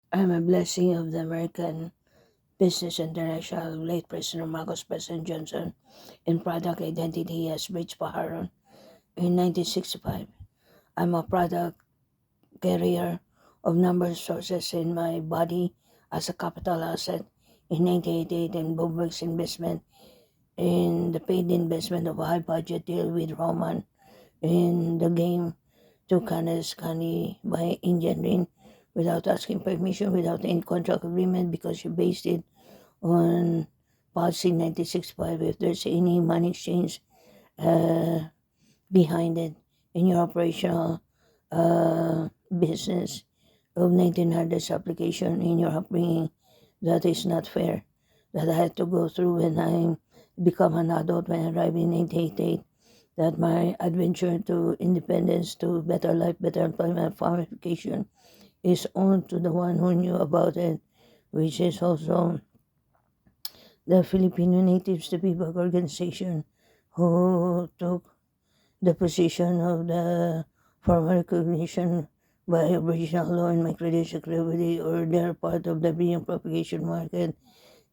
I'm a blessing of the American Business International late President Marcos President Johnson in product identity as Bridge Pajaron in 1965. I'm a product carrier of number of sources in my body as a capital asset in 1988 and BLOOMBERG's investment in the paid investment of a high budget deal with Roman in the game to Canada's County by engineering without asking permission, without any contract agreement because you based it on policy 1965 if there's any money exchange uh, behind it in your operational business of 1900s application in your upbringing. That is not fair that I had to go through when I become an adult when I arrived in 1988, that my adventure to independence, to better life, better employment, farmification is on to the one who knew about it, which is also the Filipino Natives to People organization who took the position of the formal recognition by Aboriginal law in my credential credibility, or they're part of the being propagation market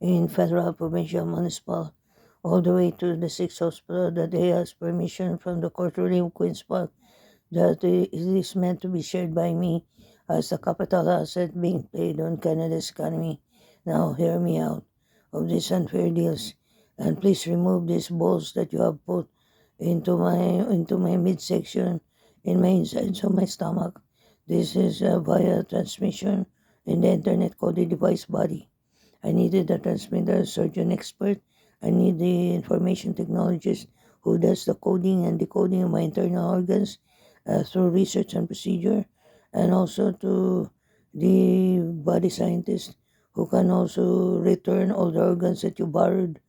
in federal, provincial, municipal, all the way to the sixth hospital that they asked permission from the court ruling of Queen's Park that it is meant to be shared by me as a capital asset being paid on Canada's economy. Now hear me out of these unfair deals, and please remove these balls that you have put into my midsection, in my insides of my stomach. This is via transmission in the internet coded device body. I needed a transmitter surgeon expert. I need the information technologist who does the coding and decoding of my internal organs through research and procedure, and also to the body scientist who can also return all the organs that you borrowed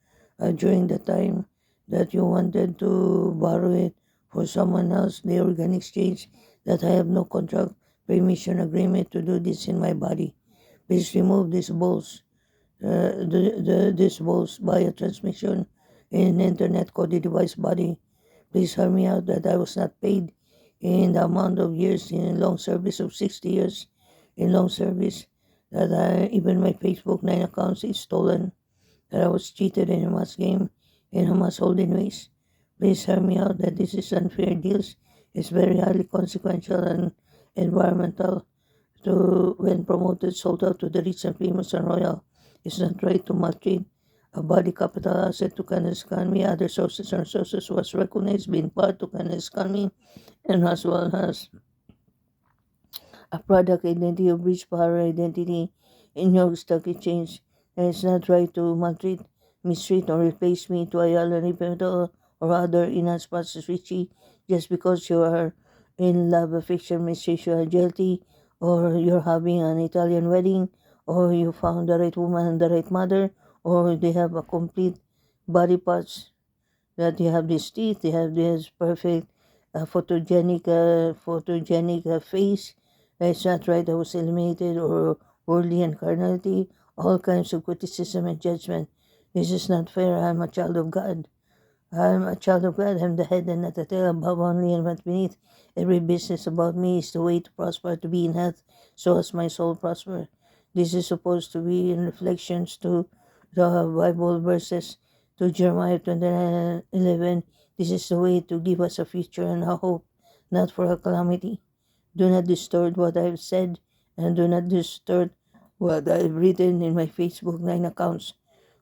during the time that you wanted to borrow it for someone else, the organ exchange, that I have no contract permission agreement to do this in my body. Please remove these balls, these balls by a transmission in internet coded device body. Please hear me out that I was not paid in the amount of years in long service of 60 years in long service, that even my Facebook 9 accounts is stolen, that I was cheated in a mass game, in a mass holding ways. Please hear me out that this is unfair deals. It's very highly consequential and environmental to when promoted, sold out to the rich and famous and royal. It's not right to maltreat a body capital asset to Canada's economy. Other sources and sources was recognized being part to Canada's economy, and as well as a product identity or breach power identity in your stock exchange. And it's not right to maltreat, mistreat, or replace me to a Ayala or other enhanced process Richie just because you are in love, affection, mistreatment, guilty, or you're having an Italian wedding, or you found the right woman and the right mother, or they have a complete body parts, that you have these teeth, you have this perfect photogenic face. That's not right. That was eliminated, or worldly and carnality, all kinds of criticism and judgment. This is not fair. I'm a child of God. I'm a child of God. I'm the head and not the tail, above only and not beneath. Every business about me is the way to prosper, to be in health, so as my soul prosper. This is supposed to be in reflections to the Bible verses, to Jeremiah 29:11. This is the way to give us a future and a hope, not for a calamity. Do not distort what I've said, and do not distort what I've written in my Facebook 9 accounts.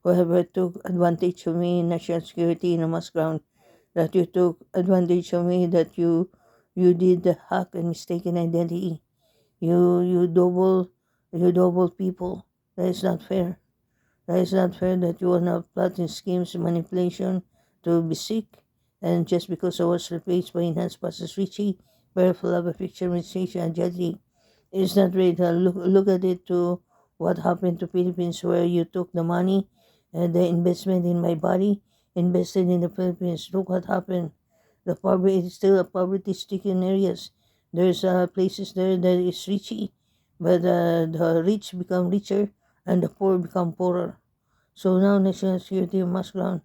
Whoever took advantage of me in national security in a mass ground, that you took advantage of me, that you did the hack and mistaken identity. You double people. That is not fair. That is not fair that you are now plotting schemes, manipulation to be sick, and just because I was replaced by enhanced process Richie, powerful of a fiction registration and judging. It's not right. Look at it to what happened to Philippines, where you took the money and the investment in my body, invested in the Philippines. Look what happened. The poverty is still a poverty-stricken areas. There's places there that is richy, but the rich become richer and the poor become poorer. So now national security must ground.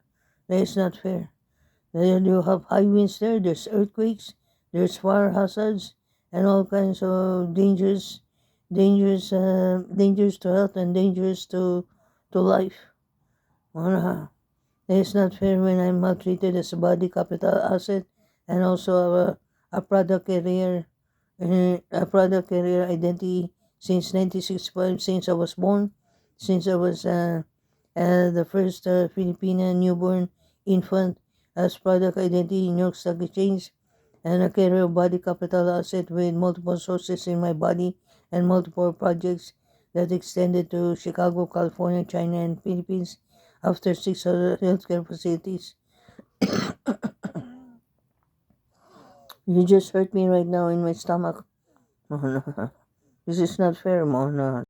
That is not fair. There you have high winds there, there's earthquakes, there's fire hazards, and all kinds of dangers dangerous to health and dangerous to life. It is not fair when I'm maltreated as a body capital asset and also a product carrier, a product carrier identity since 1965, since I was born, since I was the first Filipina newborn infant as product identity in New York Stock Exchange and a carrier of body capital asset with multiple sources in my body and multiple projects that extended to Chicago, California, China, and Philippines after 6 other healthcare facilities. You just hurt me right now in my stomach. Mona. This is not fair, Mona.